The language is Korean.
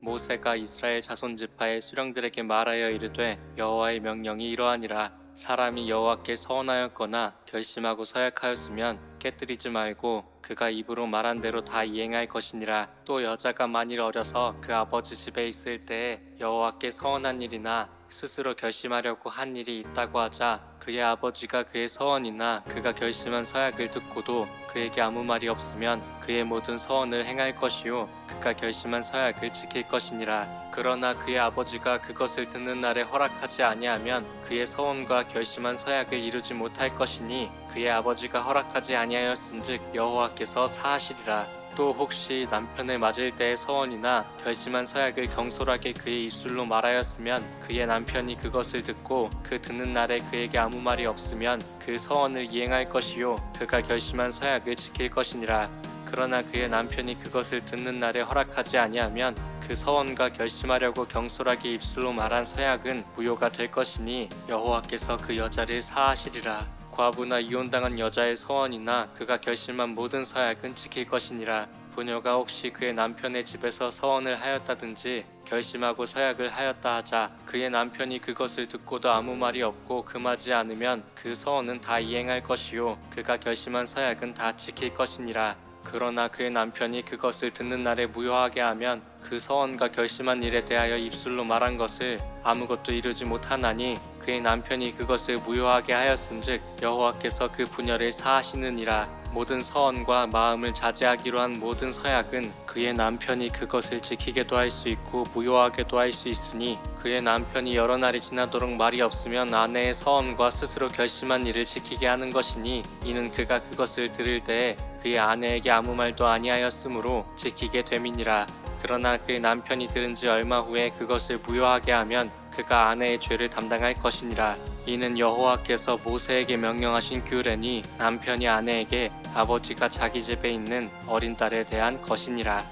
모세가 이스라엘 자손 지파의 수령들에게 말하여 이르되 여호와의 명령이 이러하니라. 사람이 여호와께 서원하였거나 결심하고 서약하였으면 깨뜨리지 말고 그가 입으로 말한 대로 다 이행할 것이니라. 또 여자가 만일 어려서 그 아버지 집에 있을 때에 여호와께 서원한 일이나 스스로 결심하려고 한 일이 있다고 하자 그의 아버지가 그의 서원이나 그가 결심한 서약을 듣고도 그에게 아무 말이 없으면 그의 모든 서원을 행할 것이요 그가 결심한 서약을 지킬 것이니라. 그러나 그의 아버지가 그것을 듣는 날에 허락하지 아니하면 그의 서원과 결심한 서약을 이루지 못할 것이니 그의 아버지가 허락하지 아니하였은즉 여호와께서 사하시리라. 또 혹시 남편을 맞을 때의 서원이나 결심한 서약을 경솔하게 그의 입술로 말하였으면 그의 남편이 그것을 듣고 그 듣는 날에 그에게 아무 말이 없으면 그 서원을 이행할 것이요 그가 결심한 서약을 지킬 것이니라. 그러나 그의 남편이 그것을 듣는 날에 허락하지 아니하면 그 서원과 결심하려고 경솔하게 입술로 말한 서약은 무효가 될 것이니 여호와께서 그 여자를 사하시리라. 과부나 이혼당한 여자의 서원이나 그가 결심한 모든 서약은 지킬 것이니라. 부녀가 혹시 그의 남편의 집에서 서원을 하였다든지 결심하고 서약을 하였다 하자 그의 남편이 그것을 듣고도 아무 말이 없고 금하지 않으면 그 서원은 다 이행할 것이요 그가 결심한 서약은 다 지킬 것이니라. 그러나 그의 남편이 그것을 듣는 날에 무효하게 하면 그 서원과 결심한 일에 대하여 입술로 말한 것을 아무것도 이루지 못하나니 그의 남편이 그것을 무효하게 하였은즉 여호와께서 그 부녀를 사하시느니라. 모든 서원과 마음을 자제하기로 한 모든 서약은 그의 남편이 그것을 지키게도 할 수 있고 무효하게도 할 수 있으니 그의 남편이 여러 날이 지나도록 말이 없으면 아내의 서원과 스스로 결심한 일을 지키게 하는 것이니 이는 그가 그것을 들을 때에 그의 아내에게 아무 말도 아니하였으므로 지키게 됨이니라. 그러나 그의 남편이 들은 지 얼마 후에 그것을 무효하게 하면 그가 아내의 죄를 담당할 것이니라. 이는 여호와께서 모세에게 명령하신 규례니 남편이 아내에게 아버지가 자기 집에 있는 어린 딸에 대한 것이니라.